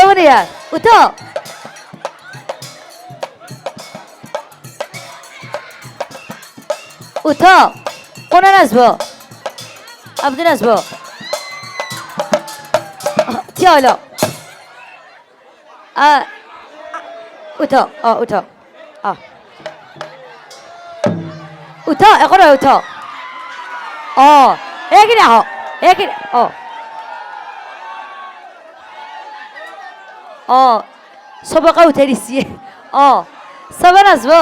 বনিয়া উঠো উঠো কোনে নাচবো আপনি নাচবো কি হলো উঠো উঠো উঠো এখন উঠো এইখিনি আহক এইখিনি চবকে উঠাই দিছি চবে নাচব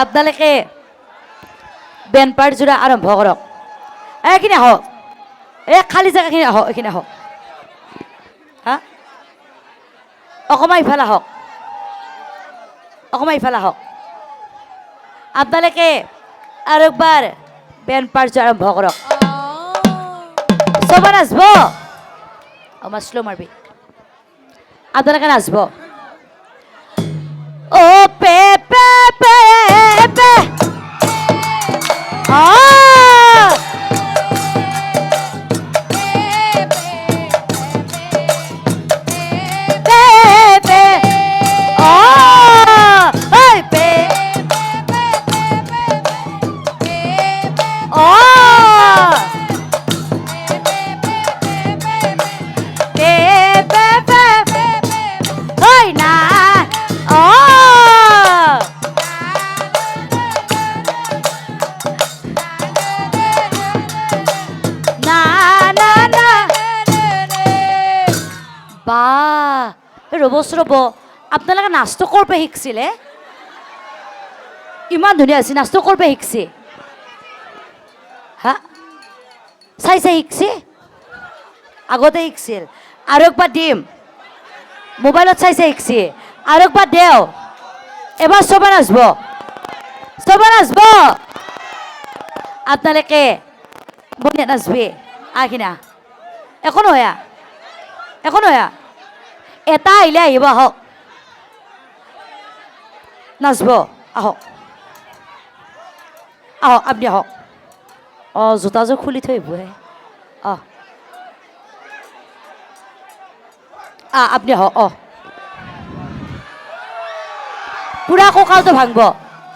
আপোনালোকে বেণ্ড পাৰ্টযোৰা আৰম্ভ কৰক এইখিনি আহক এই খালী জেগাখিনি আহক এইখিনি আহক হা অকণমান ইফালে আহক অকণমান ইফালে আহক আপোনালোকে আৰু একবাৰ বেণ্ড পাৰ্টযোৰ আৰম্ভ কৰক চবে নাচব আমাৰ শ্ল' মাৰবি আপোনালোকে নাচব পে পে পে পে ৰ'ব আপোনালোকে নাচটো ক'ৰ পৰা শিকিছিলে ইমান ধুনীয়া হৈছে নাচটো ক'ৰ পৰা শিকছে হা চাই শিকছে আগতে শিকছিল আৰু একবাৰ দিম মোবাইলত চাই শিকছে আৰু একবাৰ দেও এবাৰ চবে নাচব আপোনালোকে বনিয়া নাচবি আহখিনা একো নহয় এটা আহিলে আহিব আহক নাচব আহক আপুনি আহক জোতাযোৰ খুলি থৈ আহিবহে আপুনি আহক পুৰা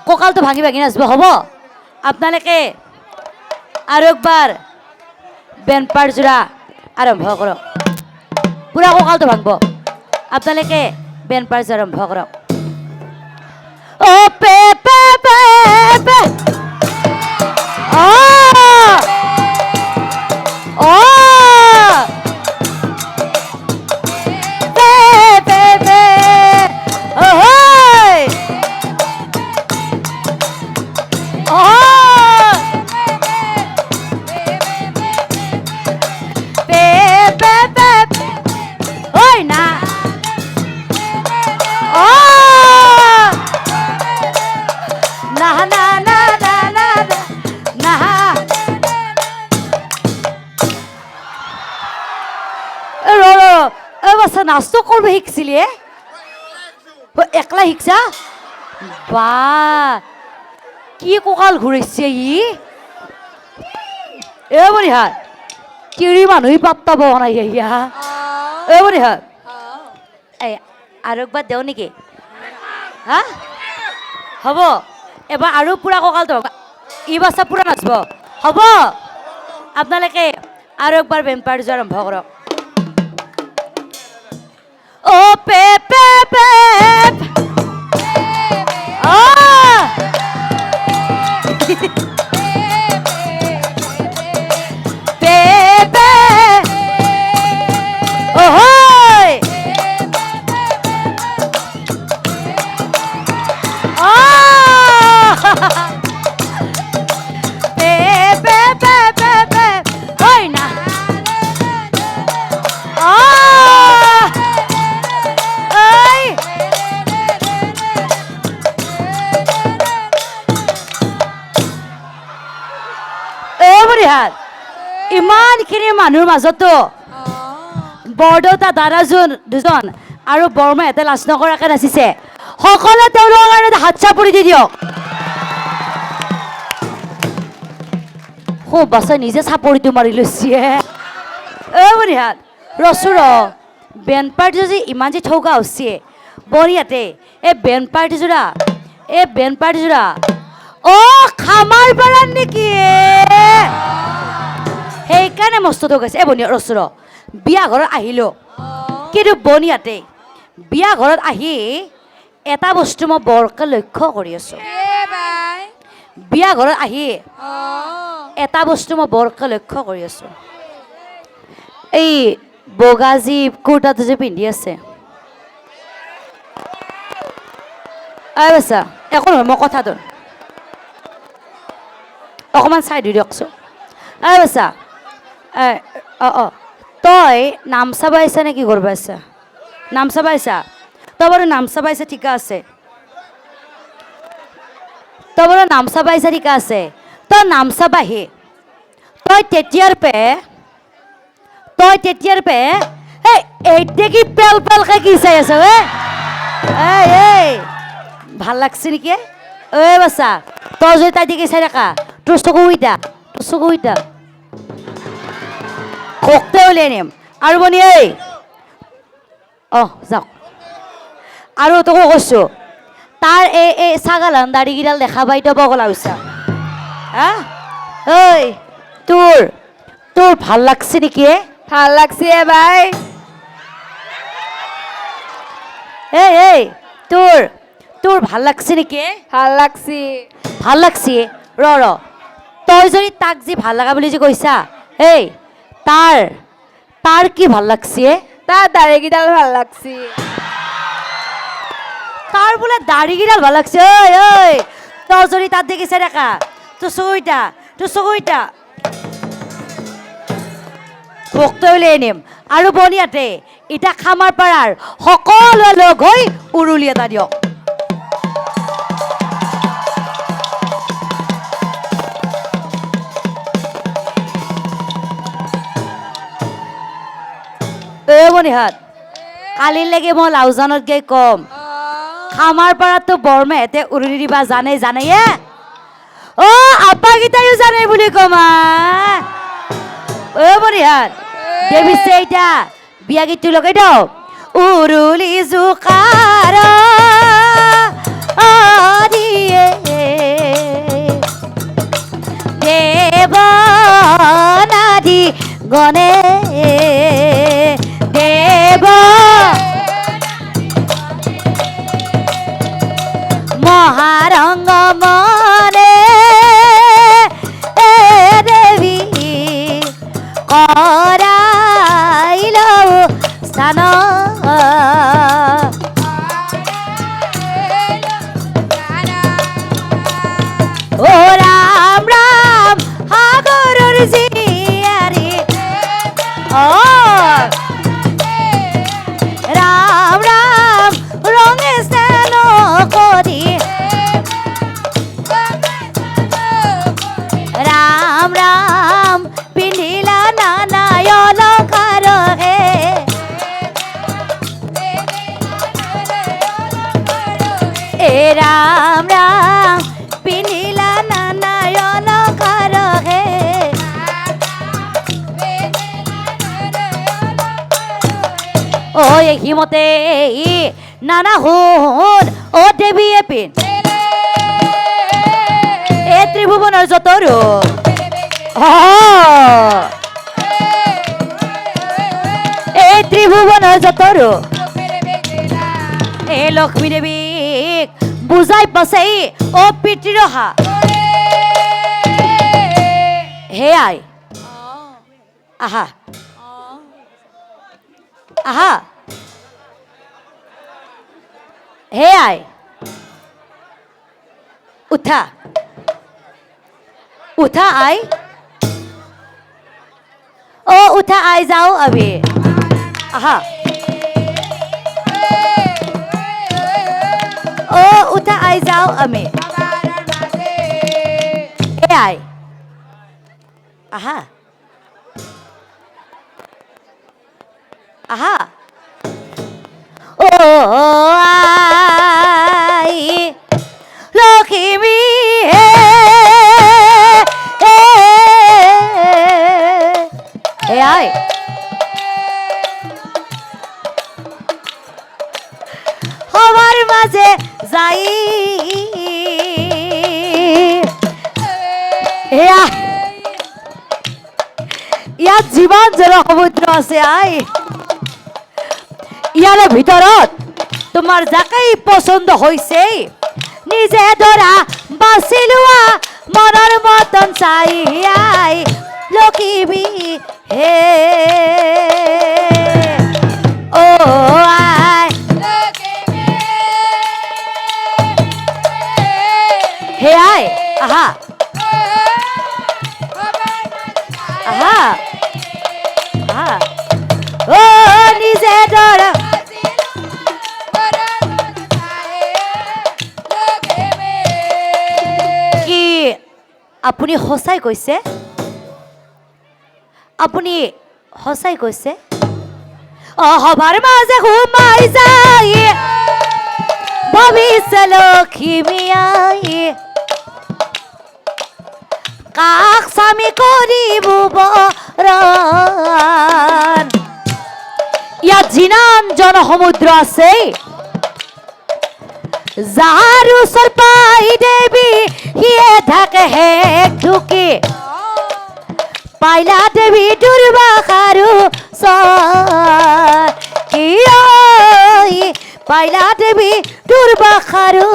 কঁকালটো ভাঙি নাচব হ'ব আপোনালোকে আৰু একবাৰ বেণ্ড পাৰ্টযোৰা আৰম্ভ কৰক পুৰা কঁকালটো ভাঙব আপোনালোকে বেণ্ড পাৰ্টযোৰ আৰম্ভ কৰক পে পে পে পে নাচটো কৰিব শিকছিলি একলা শিকছা বা কি কঁকাল ঘূৰাইছে বনিহাত কিৰি মানুহ পাত্তা পোৱা নাই বনিহাত আৰু একবাৰ দেও নেকি হা হ'ব এবাৰ আৰু পুৰা কঁকালটো ই বাচ্চা পুৰা নাচব হ'ব আপোনালোকে আৰু একবাৰ বেণ্ড পাৰ্টযোৰ আৰম্ভ কৰক pay pay pay pay pay ইমানখিনি মানুহৰ মাজতো বৰদেউতা দাদাজন দুজন আৰু বৰমাহঁতে লাজ নকৰাকৈ নাচিছে সকলোৱে তেওঁলোকৰ কাৰণে হাত চাপৰি দি দিয়ক বাচ্চা নিজে চাপৰিটো মাৰি লৈছে বনিহাত ৰচোৰ বেন পাৰ্টিযোৰ যে ইমান যে ঠৌকা হৈছে বনিহাতে এই বেন পাৰ্টিযোৰা অ' খামাৰ পাৰাৰ নেকি সেইকাৰণে মস্ত ঠৌকাইছে বনিয়া ৰচোৰ বিয়া ঘৰত আহিলোঁ কিন্তু বনিহাতে বিয়া ঘৰত আহি এটা বস্তু মই বৰকৈ লক্ষ্য কৰি আছোঁ বিয়া ঘৰত আহি এটা বস্তু মই বৰকৈ লক্ষ্য কৰি আছোঁ এই বগা যি কুৰ্তাটো যে পিন্ধি আছে বাচ্ছা একো নহয় মই কথাটো অকণমান চাই দি দিয়কচোন বাচ্ছা তই নাম চাব আহিছা নে কি কৰিব আহিছা নাম চাব আহিছা তই বাৰু নাম চাব আহিছা ঠিকা আছে তই বাৰু নাম চাব আহিছা ঠিকা আছে তই নাম চাব আহি তই তেতিয়াৰ পে এতিয়া কি পেল পেলকে কি চাই আছ এই ভাল লাগছে নেকি ঐ বাচ্চা তই যদি তাই দেখি চাই থাকা তোৰ চকু উইটা ভক্তে উলিয়াই নিম আৰু বনি এই যাওক আৰু তোকো কৈছোঁ তাৰ এই ছাগালান দাড়িকেইডাল দেখা পাই তই বগলা হৈছা হা ঐ তোৰ ভাল লাগছে নেকি ভাল লাগছে বাই এই তোৰ ভাল লাগছে নেকি ভাল লাগছে ৰ তই যদি তাক যি ভাল লগা বুলি যে কৈছা এই তাৰ কি ভাল লাগছে তাৰ দাড়িকেইডাল ভাল লাগছে তাৰ বোলে দাড়িকেইডাল ভাল লাগছে ঐ তই যদি তাত দেখিছে দেখা তোৰ চকুইটা ভক্তই উলিয়াই নিম আৰু বনিয়াতে এতিয়া খামাৰ পাৰাৰ সকলোৱে লগ হৈ উৰুলি এটা দিয়ক বনিহাত কালিলৈকে মই লাউজানত গৈ কম খামাৰ পাৰাতো বৰমেহেঁতে উৰুলি দিবা জানে আপাকেইটাইও জানে বুলি কমা বনিহাত দেখিছে এতিয়া বিয়া গীতটো লগাই দিওঁ উৰুলি জোকাৰ দিয়ে দেৱনাদি গণে মহাৰংগ মনে দেৱী কৰাইল স্থান ও ৰাম ৰাম সাগৰৰ জীয়াৰী ৰাম ৰাম ৰঙে স্নান কৰি ৰাম ৰাম পিন্ধিলা নানায় অলংকাৰ হে ৰাম ৰাম পিন্ধিলা নানায় অলংকাৰ হে সিমতে নানা শুন দেৱীয়ে পিন ত্ৰিভুৱনৰ যতৰো ত্ৰিভুৱনৰ যতৰো লক্ষ্মী দেৱীক বুজাই পাছেই পিতৃৰহা হেয়াই আহা হেয়াই উঠা আই উঠা আই যাও আবি আহা উঠা আই যাও আমি আই আহা আই লক্ষ্মী আই মাঝে যাই ইয়াত যিমান যেন সমুদ্র আছে আই ইয়াৰে ভিতৰত তোমাৰ যাকেই পছন্দ হৈছে নিজে ধৰা বাছি লোৱা মনৰ মতন চাই আই লকিবি হে ও আই হে আই আহা আহা আহা ও নিজে ধৰা কি আপুনি সঁচাই কৈছে আপুনি সঁচাই কৈছে সবাৰ মাজে সোমাই যায় ভাবিছে লখিমী আই কাক স্বামী কৰিব বৰণ ইয়াত যিমান জনসমুদ্ৰ আছে যাৰ ওচৰ পাই দেৱী সিয়ে থাকে হেক ঢুকি পাইলা দেৱী দুৰ্বাসাৰো কি পাইলা দেৱী দুৰ্বাসাৰো